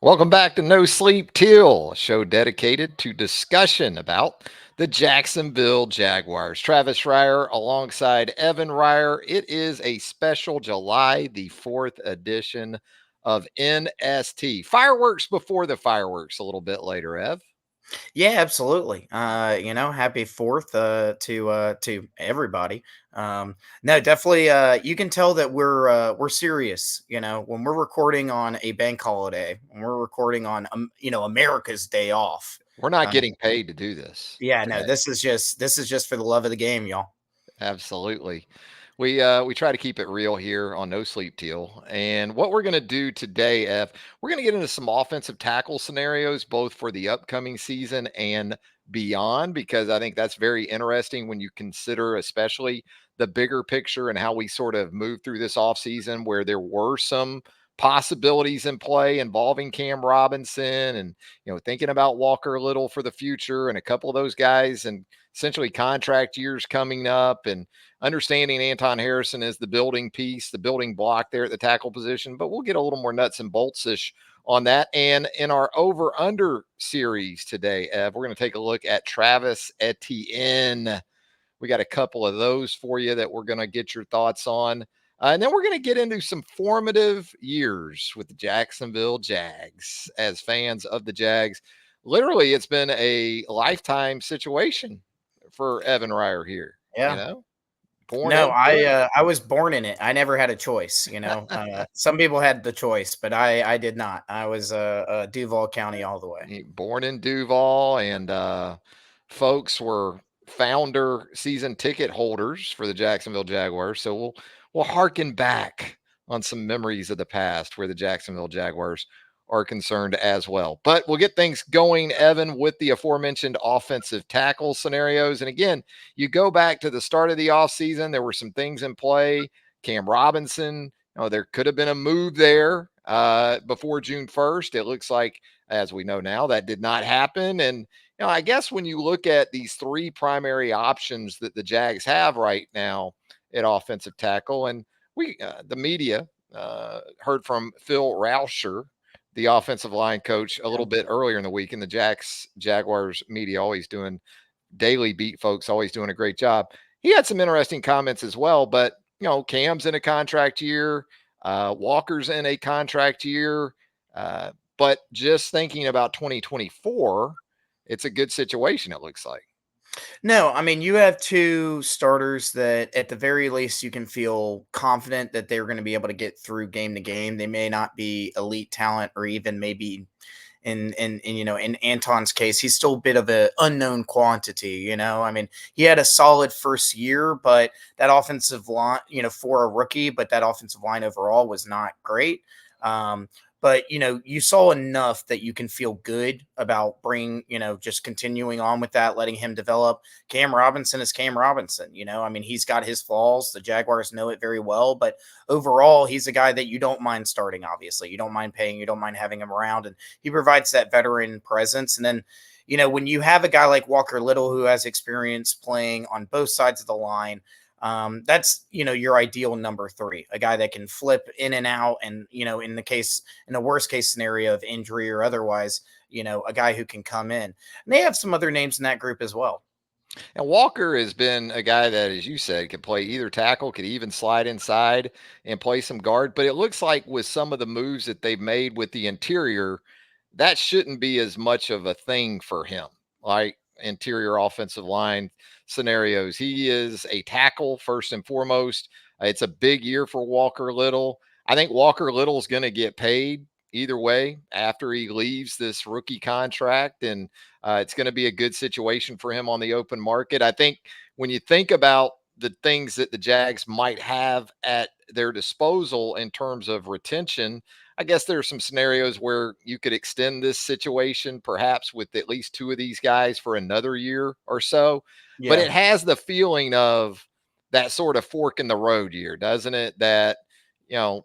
Welcome back to No Sleep Teal, a show dedicated to discussion about the Jacksonville Jaguars. Travis Reier alongside Evan Reier. It is a special July the 4th edition of NST. Fireworks before the fireworks a little bit later, Ev. Yeah, absolutely. Happy Fourth to everybody. No, definitely. You can tell that we're serious. When we're recording on a bank holiday, when we're recording on America's day off. We're not Uh, getting paid to do this yeah, no, today. this is just for the love of the game, y'all. Absolutely. We try to keep it real here on No Sleep Teal. And what we're going to do today, F, we're going to get into some offensive tackle scenarios, both for the upcoming season and beyond, because I think that's very interesting when you consider, especially the bigger picture and how we sort of moved through this offseason where there were some possibilities in play involving Cam Robinson and thinking about Walker Little for the future and a couple of those guys and essentially contract years coming up and understanding Anton Harrison is the building piece, the building block there at the tackle position. But we'll get a little more nuts and bolts ish on that. And in our over under series today, Ev, we're going to take a look at Travis Etienne. We got a couple of those for you that we're going to get your thoughts on. And then we're going to get into some formative years with the Jacksonville Jags as fans of the Jags. Literally, it's been a lifetime situation for Evan Reier here, Yeah. born No, into it. I was born in it. I never had a choice. Some people had the choice, but I did not. I was Duval County all the way. Born in Duval, and folks were founder season ticket holders for the Jacksonville Jaguars. So we'll harken back on some memories of the past where the Jacksonville Jaguars are concerned as well. But we'll get things going, Evan, with the aforementioned offensive tackle scenarios. And again, you go back to the start of the offseason, there were some things in play. Cam Robinson, there could have been a move there before June 1st. It looks like, as we know now, that did not happen. And I guess when you look at these three primary options that the Jags have right now at offensive tackle, and the media heard from Phil Rauscher, the offensive line coach, a little bit earlier in the week, and the Jaguars media always doing daily beat folks, always doing a great job. He had some interesting comments as well, but Cam's in a contract year, Walker's in a contract year. But just thinking about 2024, it's a good situation, it looks like. No, I mean, you have two starters that at the very least you can feel confident that they're going to be able to get through game to game. They may not be elite talent or even maybe in Anton's case, he's still a bit of an unknown quantity. I mean, he had a solid first year, but that offensive line, for a rookie, but that offensive line overall was not great. But you saw enough that you can feel good about just continuing on with that, letting him develop. Cam Robinson is Cam Robinson. I mean, he's got his flaws. The Jaguars know it very well, but overall, he's a guy that you don't mind starting. Obviously, you don't mind paying, you don't mind having him around, and he provides that veteran presence. And then, when you have a guy like Walker Little who has experience playing on both sides of the line, that's your ideal number three, a guy that can flip in and out, and in the worst case scenario of injury or otherwise, a guy who can come in. And they have some other names in that group as well. And Walker has been a guy that, as you said, could play either tackle, could even slide inside and play some guard. But it looks like with some of the moves that they've made with the interior, that shouldn't be as much of a thing for him. Like interior offensive line scenarios, he is a tackle first and foremost. It's a big year for Walker Little. I think Walker Little is going to get paid either way after he leaves this rookie contract, and it's going to be a good situation for him on the open market. I think when you think about the things that the Jags might have at their disposal in terms of retention, I guess there are some scenarios where you could extend this situation, perhaps with at least two of these guys for another year or so. But Yeah. it has the feeling of that sort of fork in the road year, doesn't it? That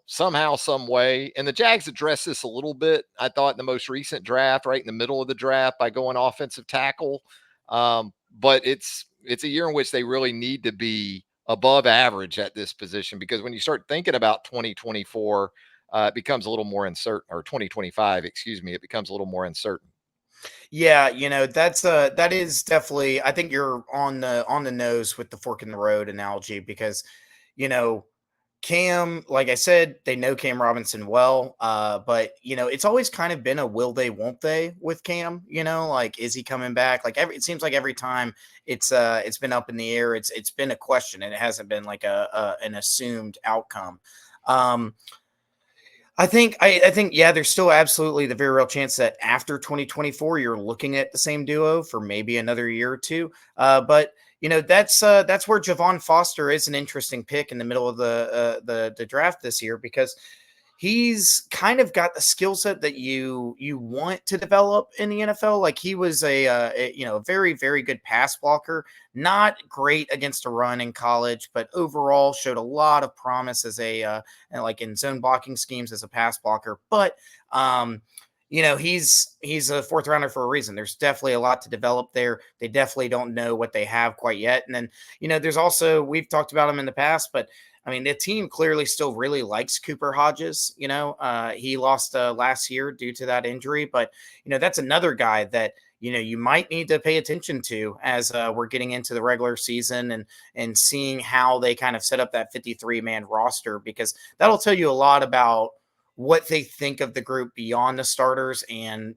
somehow, some way. And the Jags addressed this a little bit, I thought, in the most recent draft, right in the middle of the draft by going offensive tackle. But it's a year in which they really need to be above average at this position, because when you start thinking about 2024, it becomes a little more uncertain, or 2025, excuse me, it becomes a little more uncertain. Yeah, that is definitely, I think you're on the nose with the fork in the road analogy because, you know, Cam, like I said, they know Cam Robinson well, but it's always kind of been a will they, won't they with Cam. Like is he coming back? Like it seems like every time it's been up in the air. It's been a question, and it hasn't been like an assumed outcome. Um, I think yeah, there's still absolutely the very real chance that after 2024 you're looking at the same duo for maybe another year or two. But that's where Javon Foster is an interesting pick in the middle of the draft this year because he's kind of got the skill set that you want to develop in the NFL. Like he was a very very good pass blocker, not great against a run in college, but overall showed a lot of promise as and like in zone blocking schemes as a pass blocker. But he's a fourth rounder for a reason. There's definitely a lot to develop there. They definitely don't know what they have quite yet. And then there's also, we've talked about him in the past, but I mean, the team clearly still really likes Cooper Hodges. He lost last year due to that injury, but that's another guy that you might need to pay attention to as we're getting into the regular season and seeing how they kind of set up that 53-man roster, because that'll tell you a lot about what they think of the group beyond the starters, and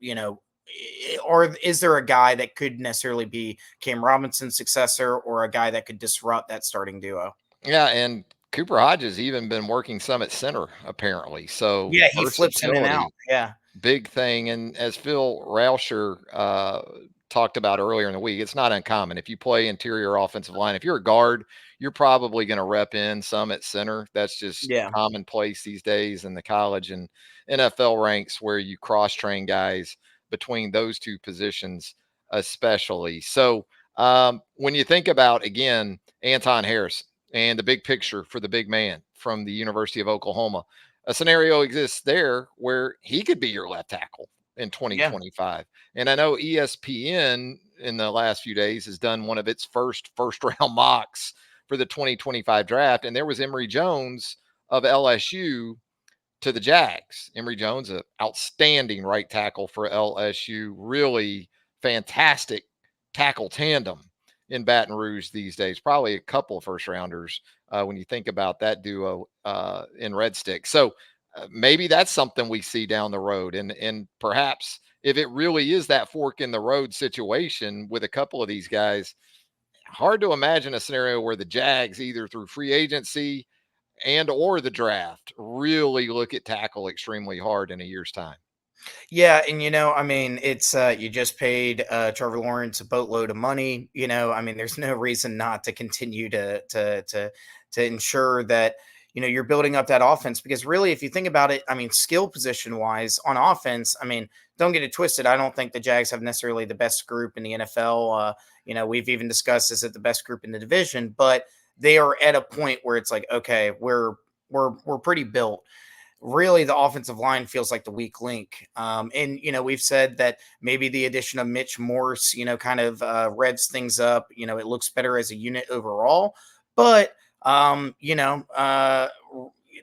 or is there a guy that could necessarily be Cam Robinson's successor or a guy that could disrupt that starting duo. Yeah, and Cooper Hodges even been working some at center apparently. So Yeah, he flips in and out. versatility, Yeah. big thing. And as Phil Rauscher talked about earlier in the week, it's not uncommon if you play interior offensive line. If you're a guard, you're probably going to rep in some at center. That's just Yeah. commonplace these days in the college and NFL ranks, where you cross train guys between those two positions, especially. So when you think about, again, Anton Harris and the big picture for the big man from the University of Oklahoma, a scenario exists there where he could be your left tackle in Yeah. 2025. And I know ESPN in the last few days has done one of its first round mocks for the 2025 draft. And there was Emory Jones of LSU to the Jags. Emory Jones, an outstanding right tackle for LSU, really fantastic tackle tandem in Baton Rouge these days. Probably a couple of first rounders when you think about that duo in Red Stick. So maybe that's something we see down the road, and perhaps if it really is that fork in the road situation with a couple of these guys, hard to imagine a scenario where the Jags, either through free agency and or the draft, really look at tackle extremely hard in a year's time. Yeah, and I mean, it's you just paid Trevor Lawrence a boatload of money. I mean, there's no reason not to continue to ensure that you're building up that offense, because really, if you think about it, I mean, skill position wise on offense, I mean, don't get it twisted. I don't think the Jags have necessarily the best group in the NFL. We've even discussed, is it the best group in the division? But they are at a point where it's like, okay, we're pretty built. Really, the offensive line feels like the weak link. And we've said that maybe the addition of Mitch Morse, kind of revs things up. It looks better as a unit overall. But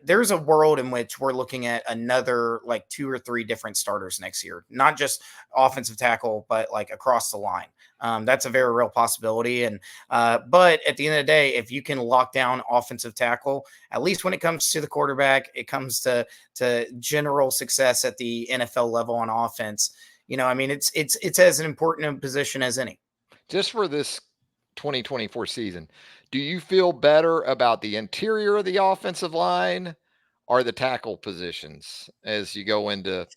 there's a world in which we're looking at another like two or three different starters next year, not just offensive tackle, but like across the line. That's a very real possibility. And but at the end of the day, if you can lock down offensive tackle, at least when it comes to the quarterback, it comes to general success at the NFL level on offense. I mean, it's as an important a position as any. Just for this 2024 season, do you feel better about the interior of the offensive line or the tackle positions as you go into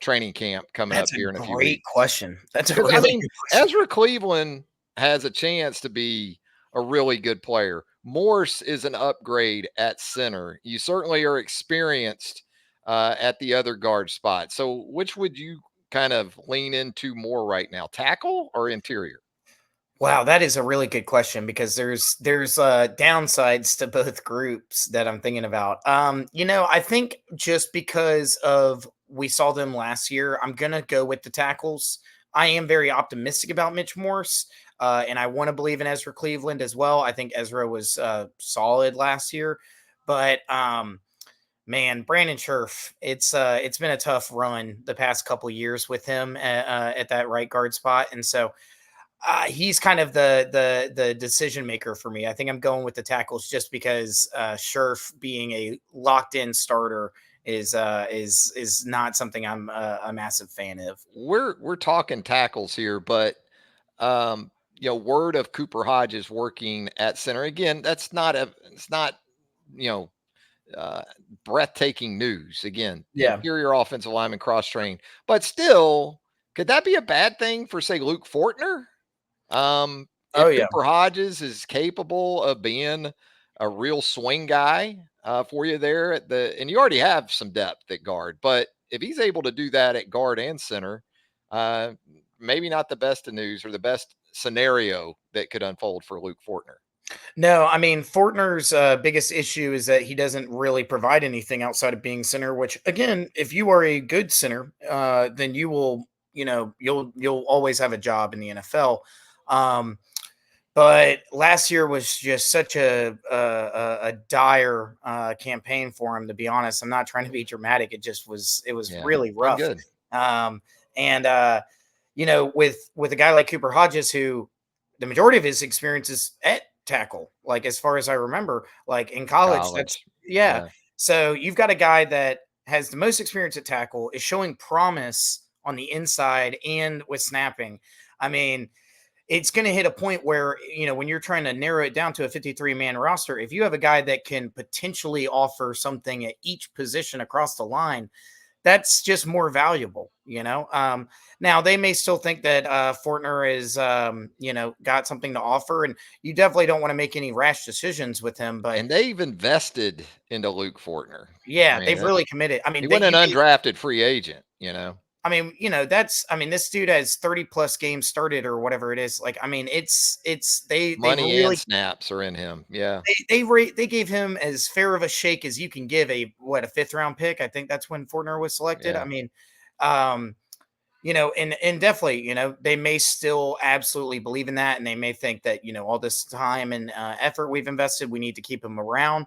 training camp coming up That's here in a a few great weeks? question. That's a Because I really mean, good question. Ezra Cleveland has a chance to be a really good player. Morse is an upgrade at center. You certainly are experienced at the other guard spot. So, which would you kind of lean into more right now, tackle or interior? Wow, that is a really good question because there's downsides to both groups that I'm thinking about. I think just because of we saw them last year, I'm gonna go with the tackles. I am very optimistic about Mitch Morse, and I want to believe in Ezra Cleveland as well. I think Ezra was solid last year, but Man, Brandon Scherf, it's been a tough run the past couple years with him at that right guard spot, and so he's kind of the decision maker for me. I think I'm going with the tackles just because Scherf being a locked in starter is not something I'm a massive fan of. We're talking tackles here, but word of Cooper Hodges working at center again. It's not you know uh, breathtaking news. Again, Yeah. interior offensive lineman cross trained, but still, could that be a bad thing for say Luke Fortner? Oh If yeah. Cooper Hodges is capable of being a real swing guy for you there and you already have some depth at guard, but if he's able to do that at guard and center, uh, maybe not the best of news or the best scenario that could unfold for Luke Fortner. No, I mean Fortner's biggest issue is that he doesn't really provide anything outside of being center. Which, again, if you are a good center, then you will, you'll always have a job in the NFL. Um, but last year was just such a dire campaign for him. To be honest, I'm not trying to be dramatic. It was Yeah, really wasn't rough. good. And with a guy like Cooper Hodges, who the majority of his experience is at tackle, like as far as I remember, like in college, that's College. yeah. Yeah. So you've got a guy that has the most experience at tackle, is showing promise on the inside and with snapping. I mean, it's going to hit a point where, when you're trying to narrow it down to a 53-man roster, if you have a guy that can potentially offer something at each position across the line, that's just more valuable. Now they may still think that Fortner is, got something to offer, and you definitely don't want to make any rash decisions with him. But And they've invested into Luke Fortner. I yeah, mean, they've really committed. I mean, he they wasn't you an may undrafted free agent. this dude has 30 plus games started or whatever it is. Like, I mean, they've Money and really snaps are in him. Yeah. they gave him as fair of a shake as you can give a fifth round pick. I think that's when Fortner was selected. I Yeah. mean, um, and definitely, they may still absolutely believe in that, and they may think that, all this time and effort we've invested, we need to keep him around.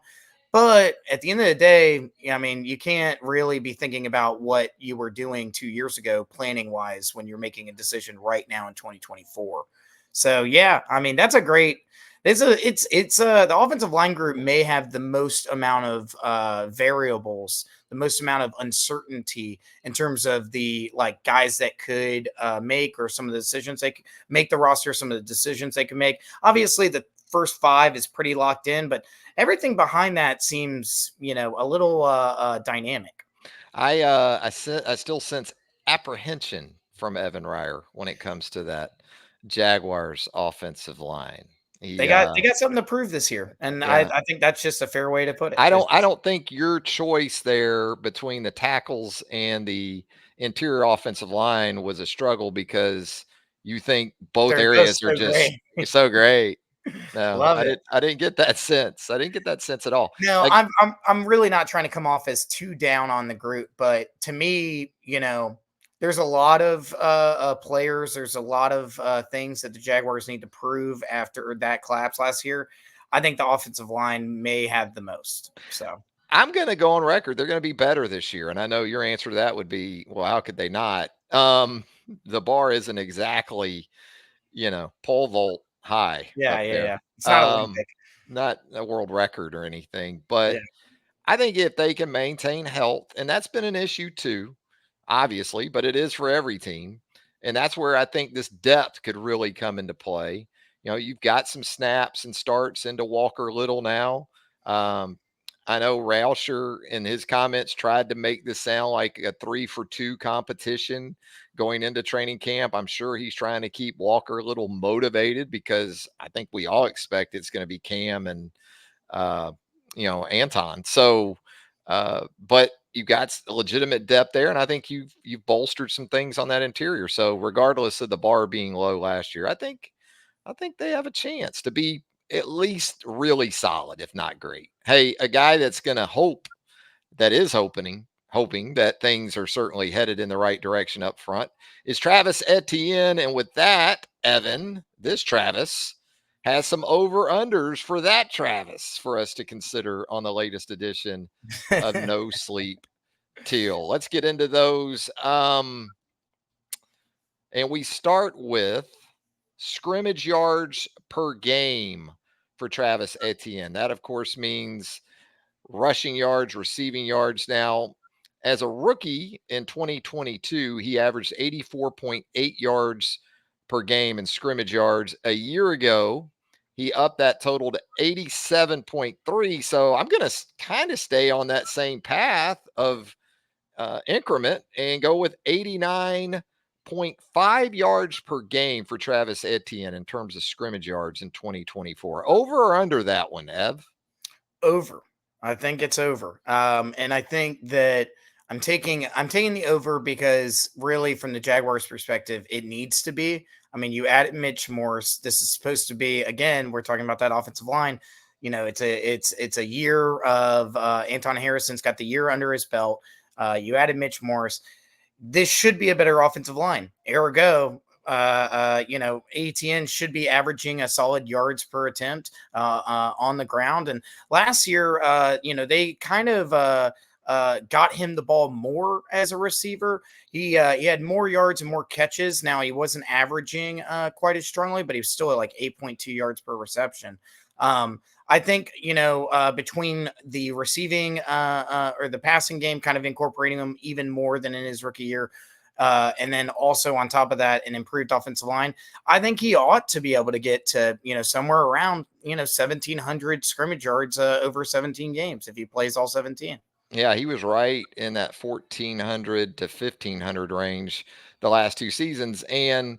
But at the end of the day, I mean, you can't really be thinking about what you were doing 2 years ago, planning wise, when you're making a decision right now in 2024. So yeah, I mean, that's a great. The offensive line group may have the most amount of variables, the most amount of uncertainty in terms of the like guys that could make, or some of the decisions they make the roster, some of the decisions they can make. Obviously, the first five is pretty locked in, but everything behind that seems, a little dynamic. I still sense apprehension from Evan Reier when it comes to that Jaguars offensive line. They He got something to prove this year, and I Yeah. I think that's just a fair way to put it. I It's don't think your choice there between the tackles and the interior offensive line was a struggle because you think both they're just areas are so just great. so great. No, Love it. I didn't get that sense. I didn't get that sense at all. No, Like, I'm really not trying to come off as too down on the group, but to me, there's a lot of players. There's a lot of things that the Jaguars need to prove after that collapse last year. I think the offensive line may have the most. So I'm going to go on record. They're going to be better this year. And I know your answer to that would be, well, how could they not? The bar isn't exactly, pole vault high yeah, up yeah, there. yeah. It's not Um, Olympic. Not a world record or anything, but Yeah, I think if they can maintain health, and that's been an issue too, obviously, but it is for every team. And that's where I think this depth could really come into play. You've got some snaps and starts into Walker Little now. Um, I know Rauscher in his comments tried to make this sound like a 3-for-2 competition going into training camp. I'm sure he's trying to keep Walker Little motivated because I think we all expect it's going to be Cam and uh, Anton. So, but you've got legitimate depth there, and I think you've bolstered some things on that interior. So, regardless of the bar being low last year, I think they have a chance to be at least really solid, if not great. Hey, a guy that's going to that is hoping that things are certainly headed in the right direction up front is Travis Etienne. And with that, Evan, this Travis has some over-unders for that, Travis, for us to consider on the latest edition of No Sleep Teal. Let's get into those. And we start with scrimmage yards per game for Travis Etienne. That, of course, means rushing yards, receiving yards. Now, as a rookie in 2022, he averaged 84.8 yards per game in scrimmage yards. A year ago, he upped that total to 87.3. So I'm going to kind of stay on that same path of increment and go with 89.5 yards per game for Travis Etienne in terms of scrimmage yards in 2024. Over or under that one, Ev? Over. I think it's over. And I think that I'm taking the over because really from the Jaguars perspective, it needs to be. I mean, you added Mitch Morse. This is supposed to be, again, we're talking about that offensive line. It's a year of Anton Harrison's got the year under his belt. You added Mitch Morse. This should be a better offensive line. Ergo, ATN should be averaging a solid yards per attempt on the ground. And last year, they kind of got him the ball more as a receiver. He had more yards and more catches. Now he wasn't averaging quite as strongly, but he was still at like 8.2 yards per reception. I think, between the receiving or the passing game, kind of incorporating him even more than in his rookie year, and then also on top of that, an improved offensive line, I think he ought to be able to get to, somewhere around, 1,700 scrimmage yards over 17 games if he plays all 17. Yeah, he was right in that 1,400 to 1,500 range the last two seasons. And,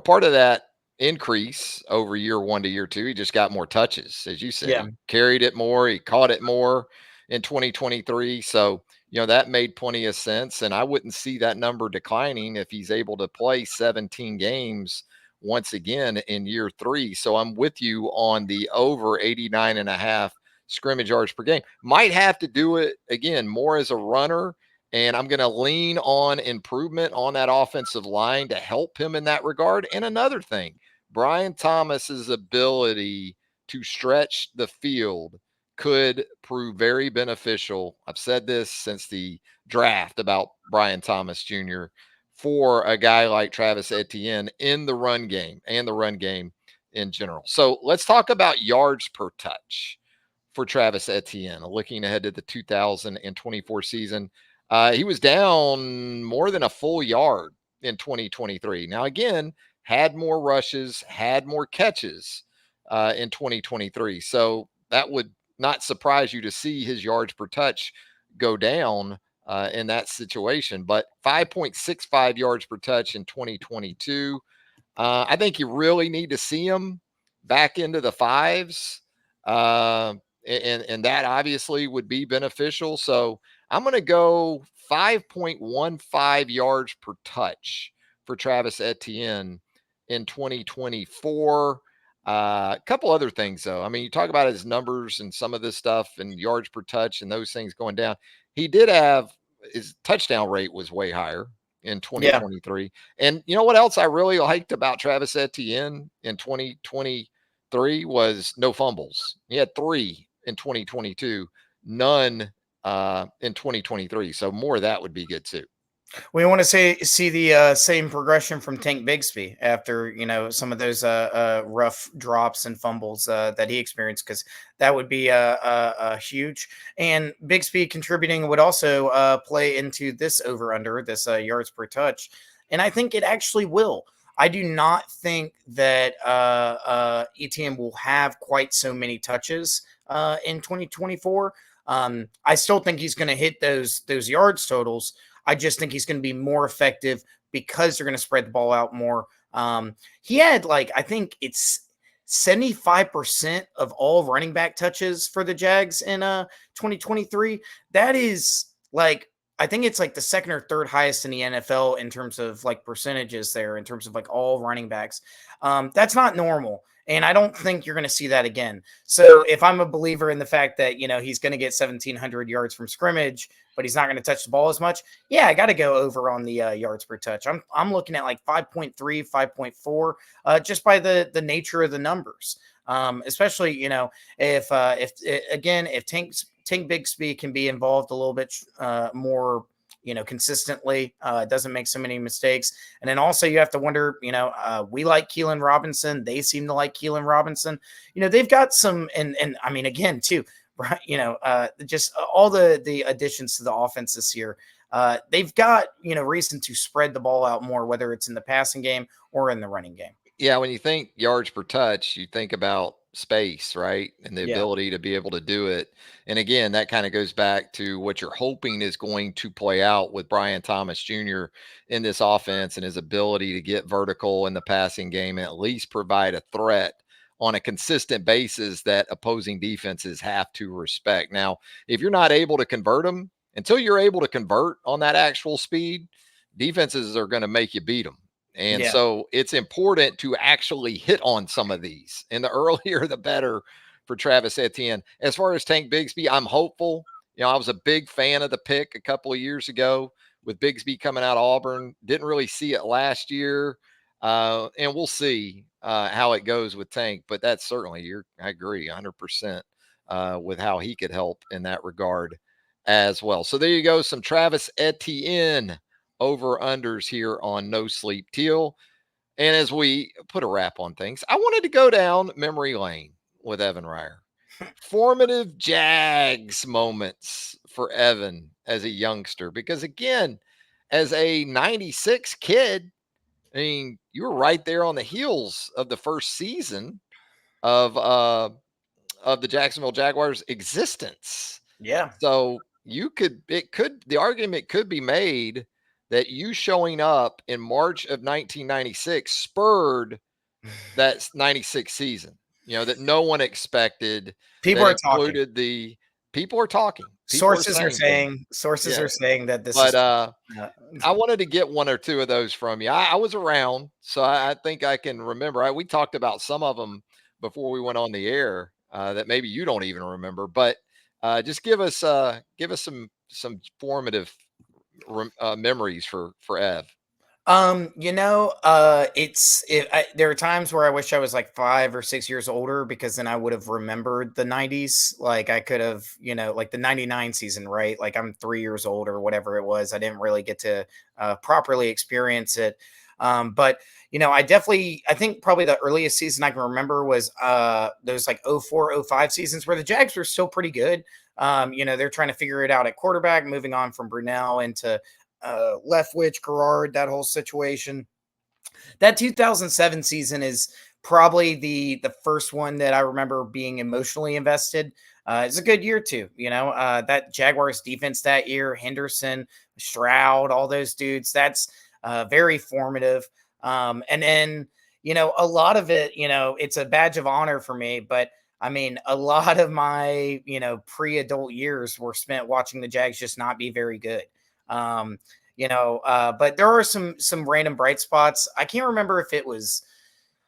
part of that increase over year one to year two, he just got more touches. As you said, Yeah. he carried it more, he caught it more in 2023. So, that made plenty of sense. And I wouldn't see that number declining if he's able to play 17 games once again in year three. So I'm with you on the over 89 and a half scrimmage yards per game. Might have to do it again more as a runner. And I'm going to lean on improvement on that offensive line to help him in that regard. And another thing, Brian Thomas's ability to stretch the field could prove very beneficial. I've said this since the draft about Brian Thomas Jr. for a guy like Travis Etienne in the run game and the run game in general. So let's talk about yards per touch for Travis Etienne. Looking ahead to the 2024 season, he was down more than a full yard in 2023. Now, again, had more rushes, had more catches in 2023. So that would not surprise you to see his yards per touch go down in that situation. But 5.65 yards per touch in 2022. I think you really need to see him back into the fives. And that obviously would be beneficial. So I'm going to go 5.15 yards per touch for Travis Etienne in 2024. A couple other things, though. I mean, you talk about his numbers and some of this stuff and yards per touch and those things going down. He did have his touchdown rate was way higher in Yeah. 2023. And you know what else I really liked about Travis Etienne in 2023 was no fumbles. He had 3 in 2022, none in 2023. So more of that would be good too. We want to see the same progression from Tank Bigsby after some of those rough drops and fumbles that he experienced, because that would be huge. And Bigsby contributing would also play into this over under this yards per touch, and I think it actually will. I do not think that ETN will have quite so many touches in 2024. I still think he's going to hit those yards totals. I just think he's going to be more effective because they're going to spread the ball out more. He had I think it's 75% of all running back touches for the Jags in 2023. That is I think it's the second or third highest in the NFL in terms of percentages there, in terms of all running backs. That's not normal. And I don't think you're going to see that again. So if I'm a believer in the fact that, he's going to get 1,700 yards from scrimmage, but he's not going to touch the ball as much, yeah, I got to go over on the yards per touch. I'm looking at like 5.3, 5.4, just by the nature of the numbers. Especially, if Tank Bigsby can be involved a little bit more, consistently, doesn't make so many mistakes. And then also you have to wonder, we like Keelan Robinson. They seem to like Keelan Robinson. They've got some, and I mean, again, too, right, just all the additions to the offense this year. They've got, reason to spread the ball out more, whether it's in the passing game or in the running game. Yeah, when you think yards per touch, you think about space, right? And the Yeah. ability to be able to do it. And again, that kind of goes back to what you're hoping is going to play out with Brian Thomas Jr. in this offense and his ability to get vertical in the passing game and at least provide a threat on a consistent basis that opposing defenses have to respect. Now, if you're not able to convert them, until you're able to convert on that actual speed, defenses are going to make you beat them. And Yeah. so it's important to actually hit on some of these. And the earlier, the better for Travis Etienne. As far as Tank Bigsby, I'm hopeful. I was a big fan of the pick a couple of years ago with Bigsby coming out of Auburn. Didn't really see it last year. And we'll see how it goes with Tank. But that's certainly, I agree 100% with how he could help in that regard as well. So there you go. Some Travis Etienne over unders here on No Sleep Teal. And as we put a wrap on things, I wanted to go down memory lane with Evan Reier. Formative Jags moments for Evan as a youngster. Because again, as a 96 kid, I mean, you were right there on the heels of the first season of the Jacksonville Jaguars existence. Yeah. So the argument could be made that you showing up in March of 1996 spurred that 96 season, that no one expected, People that are talking. included people are talking. People are saying things. Sources Yeah. are saying that this But is I wanted to get one or two of those from you. I was around, so I think I can remember. We talked about some of them before we went on the air that maybe you don't even remember. But just give us some formative memories for Ev. there are times where I wish I was like 5 or 6 years older, because then I would have remembered the 90s. Like I could have, like the 99 season, right? Like I'm 3 years old or whatever it was. I didn't really get to properly experience it. But I think probably the earliest season I can remember was those like 04, 05 seasons where the Jags were still pretty good. They're trying to figure it out at quarterback, moving on from Brunell into Leftwich, Garrard, that whole situation. That 2007 season is probably the first one that I remember being emotionally invested. It's a good year too. That Jaguars defense that year, Henderson, Stroud, all those dudes. That's very formative. And then a lot of it, it's a badge of honor for me. But I mean, a lot of my pre-adult years were spent watching the Jags just not be very good. Um, but there are some random bright spots. I can't remember if it was,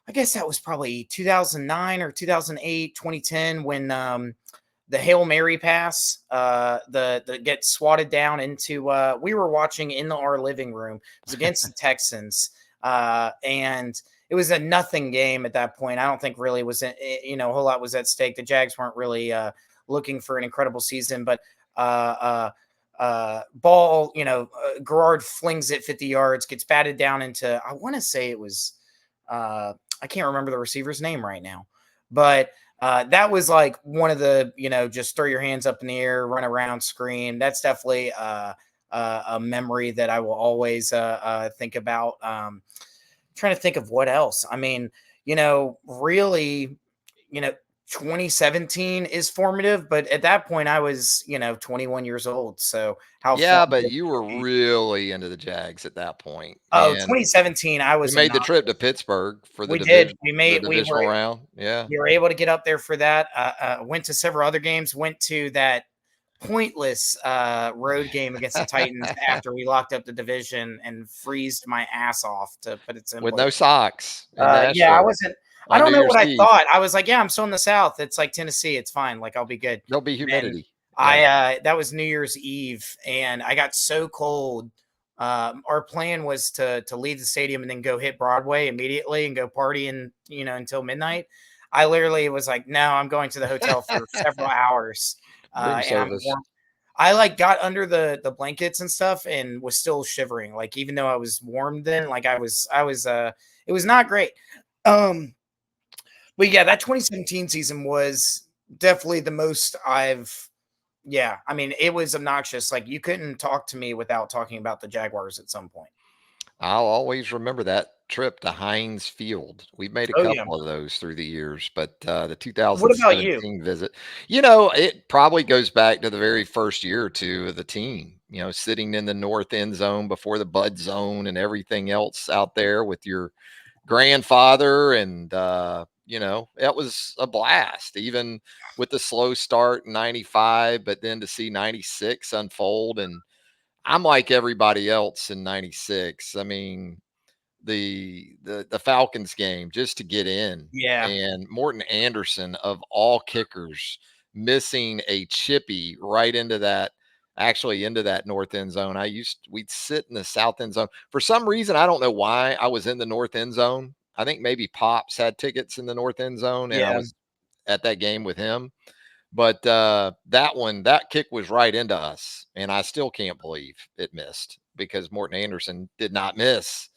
I guess that was probably 2009 or 2008, 2010, when the Hail Mary pass, the get swatted down into, we were watching in our living room. It was against the Texans. And it was a nothing game at that point. I don't think really was, a whole lot was at stake. The Jags weren't really looking for an incredible season, but ball, Garrard flings it 50 yards, gets batted down into, I want to say it was, I can't remember the receiver's name right now, but that was like one of the, just throw your hands up in the air, run around, scream. That's definitely a memory that I will always think about. Trying to think of what else. I mean, really, 2017 is formative, but at that point I was, 21 years old. So how Yeah, but formative you can were it be? really into the Jags at that point, Oh, and 2017, I we was a made the non. trip to Pittsburgh for We did. the We divisional round. Yeah, were able to get up there for that. Went to several other games. Went to that pointless road game against the Titans after we locked up the division and freezed my ass off, to put it with simply. no socks in Yeah, Nashville. I on don't New know Year's what I Eve. thought. I was like, yeah, I'm still in the South. It's like Tennessee. It's fine. Like I'll be good. There'll be And humidity. Yeah. that was New Year's Eve, and I got so cold. Our plan was to leave the stadium and then go hit Broadway immediately and go partying, until midnight. I literally was like, no, I'm going to the hotel for several hours, Room and I'm service. warm. I like got under the blankets and stuff and was still shivering. Like even though I was warm then, like I was it was not great. Um, but yeah, that 2017 season was definitely the most I've yeah, I mean, it was obnoxious. Like you couldn't talk to me without talking about the Jaguars at some point. I'll always remember that trip to Heinz Field. We've made a Oh yeah. couple of those through the years, but the What about you? 2017 visit, it probably goes back to the very first year or two of the team, sitting in the north end zone before the Bud zone and everything else out there with your grandfather. And, it was a blast, even with the slow start in 95, but then to see 96 unfold. And I'm like everybody else in 96. I mean, the Falcons game just to get in, Yeah. and Morton Anderson of all kickers missing a chippy right into that north end zone. We'd sit in the south end zone. For some reason, I don't know why I was in the north end zone. I think maybe Pops had tickets in the north end zone and I Yeah. was at that game with him. But that kick was right into us, and I still can't believe it missed because Morton Anderson did not miss.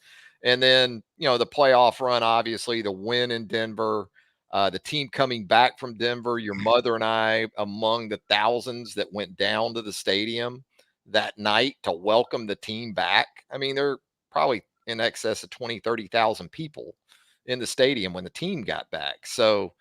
And then the playoff run, obviously the win in Denver, the team coming back from Denver. Your mother and I among the thousands that went down to the stadium that night to welcome the team back. I mean, there are probably in excess of 20, 30,000 people in the stadium when the team got back. So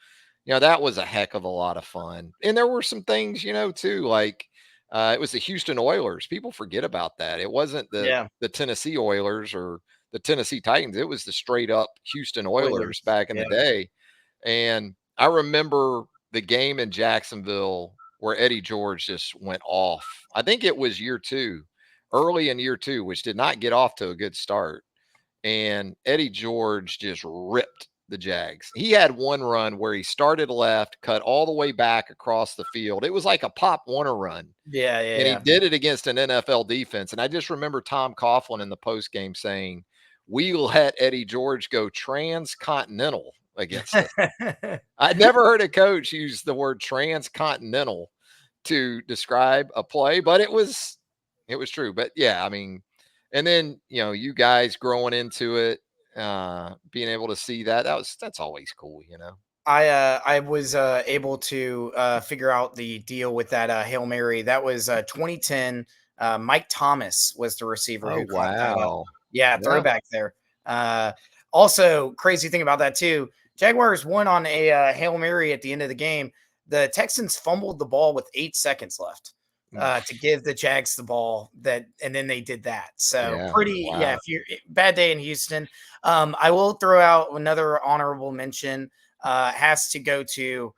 that was a heck of a lot of fun. And there were some things, too, like it was the Houston Oilers. People forget about that. It wasn't Yeah. the Tennessee Oilers or the Tennessee Titans. It was the straight up Houston Oilers Oilers. back in the Yeah. day. And I remember the game in Jacksonville where Eddie George just went off. I think it was year two, early in year two, which did not get off to a good start, and Eddie George just ripped the Jags. He had one run where he started left, cut all the way back across the field. It was like a Pop Warner run, Yeah. and he Yeah. did it against an NFL defense. And I just remember Tom Coughlin in the post game saying, "We let Eddie George go transcontinental against us." Yeah. I'd never heard a coach use the word transcontinental to describe a play, but it was true. But yeah, I mean, and then you guys growing into it, being able to see that's always cool. I was able to figure out the deal with that Hail Mary. That was 2010. Mike Thomas was the receiver Oh who caught that. wow. Yeah, Yeah. throwback there. Uh, Also, crazy thing about that too. Jaguars won on a Hail Mary at the end of the game. The Texans fumbled the ball with 8 seconds left to Oof. give the Jags the ball and then they did that. So Yeah. pretty, yeah. Wow. If you're bad day in Houston, I will throw out another honorable mention. Has to go to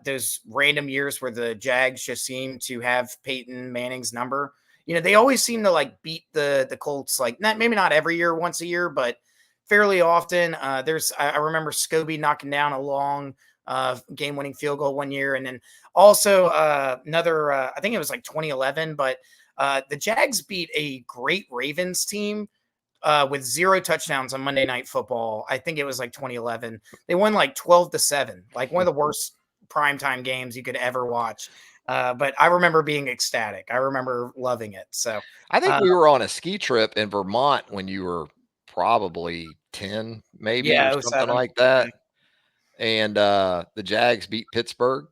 those random years where the Jags just seem to have Peyton Manning's number. They always seem to like beat the Colts, like maybe not every year, once a year, but fairly often. I remember Scobie knocking down a long game-winning field goal one year, and then also another. I think it was like 2011, but the Jags beat a great Ravens team with 0 touchdowns on Monday Night Football. I think it was like 2011. They won like 12-7, like one of the worst primetime games you could ever watch. But I remember being ecstatic. I remember loving it. So, I think uh, we were on a ski trip in Vermont when you were probably 10, maybe, or yeah, something 07. like that. And the Jags beat Pittsburgh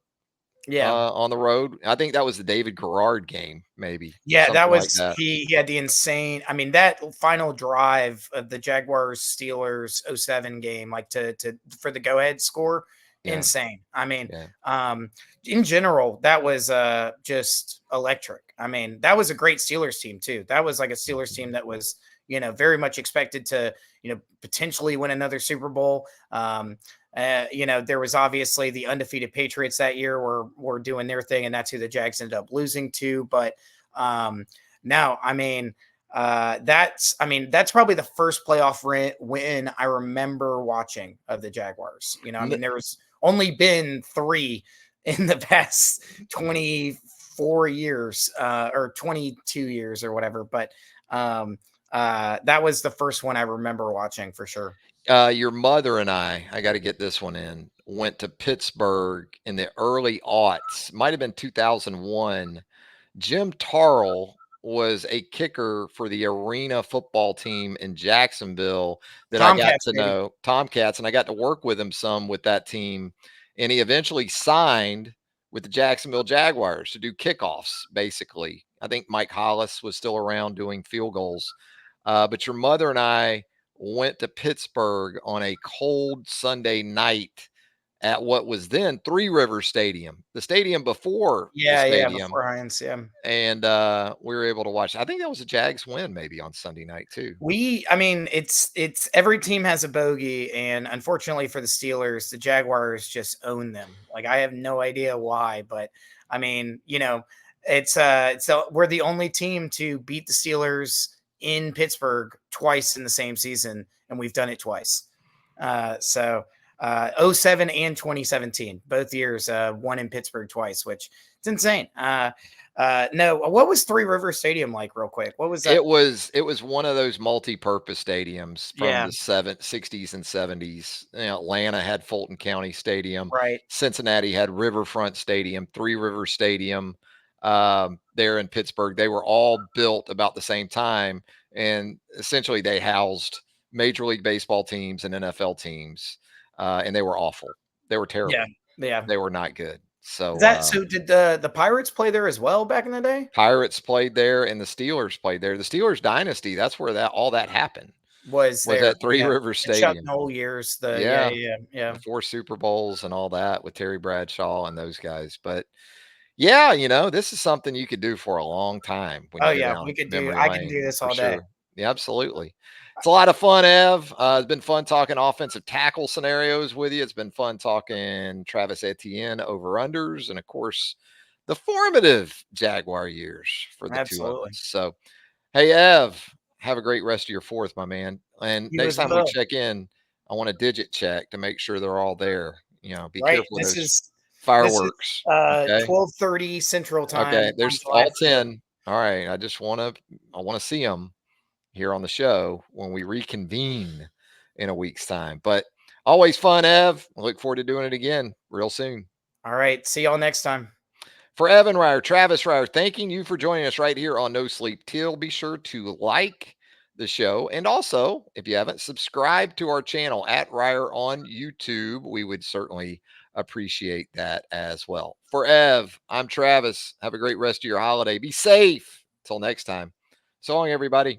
Yeah. on the road. I think that was the David Garrard game, maybe Yeah, that something like was that. he had the insane. I mean, that final drive of the Jaguars Steelers '07 game, like to for the go ahead score, Yeah, insane. I mean, yeah. um, in general, that was just electric. I mean, that was a great Steelers team too. That was like a Steelers team that was, very much expected to, potentially win another Super Bowl. There was obviously the undefeated Patriots that year were doing their thing, and that's who the Jags ended up losing to. But no, I mean, That's probably the first playoff win I remember watching of the Jaguars. There's only been 3 in the past 24 years or 22 years or whatever, but that was the first one I remember watching for sure. Your mother and I got to get this one in, went to Pittsburgh in the early aughts, might have been 2001. Jim Tarl was a kicker for the arena football team in Jacksonville that I got Tomcats, to baby. know, Tomcats, and I got to work with him some with that team. And he eventually signed with the Jacksonville Jaguars to do kickoffs, basically. I think Mike Hollis was still around doing field goals. But your mother and I went to Pittsburgh on a cold Sunday night at what was then Three Rivers Stadium, the stadium before the Yeah, yeah, stadium. before Heinz, yeah. And we were able to watch. I think that was a Jags win maybe on Sunday night too. It's every team has a bogey, and unfortunately for the Steelers, the Jaguars just own them. Like I have no idea why, but I mean, we're the only team to beat the Steelers in Pittsburgh twice in the same season, and we've done it twice. '07 and 2017, both years, won in Pittsburgh twice, which it's insane. No, what was Three Rivers Stadium like, real quick? What was that? It was one of those multi-purpose stadiums from Yeah, the 60s and 70s. Atlanta had Fulton County Stadium, right. Cincinnati had Riverfront Stadium, Three Rivers Stadium. There in Pittsburgh, they were all built about the same time, and essentially they housed Major League Baseball teams and NFL teams, and they were awful. They were Yeah, terrible. yeah. They were not good. Is So that so? Did the Pirates play there as well back in the day? Pirates played there and the Steelers played there. The Steelers dynasty, that's where that all that happened, Was was there? at Three Yeah, Rivers the Chuck Stadium. Noll years. Yeah, Yeah, yeah, yeah. the 4 Super Bowls and all that with Terry Bradshaw and those guys. But yeah, this is something you could do for a long time when Oh you go yeah, down we could do. memory I can do lane this for all day. sure. Yeah, absolutely. It's a lot of fun, Ev. It's been fun talking offensive tackle scenarios with you. It's been fun talking Travis Etienne over unders, and of course, the formative Jaguar years for the two of us. Absolutely. So, hey, Ev, have a great rest of your fourth, my man. And You next as time we well. check in, I want a digit check to make sure they're all there. Be Right. careful of This those is this is fireworks. Okay. 12:30 Central Time Okay. on There's July all 5th. 10. All right. I want to see them here on the show when we reconvene in a week's time. But always fun, Ev. I look forward to doing it again real soon. All right. See y'all next time. For Evan Reier, Travis Reier, thanking you for joining us right here on No Sleep Teal. Be sure to like the show. And also, if you haven't, subscribe to our channel at Reier on YouTube. We would certainly appreciate that as well. For Ev, I'm Travis. Have a great rest of your holiday. Be safe. Till next time. So long, everybody.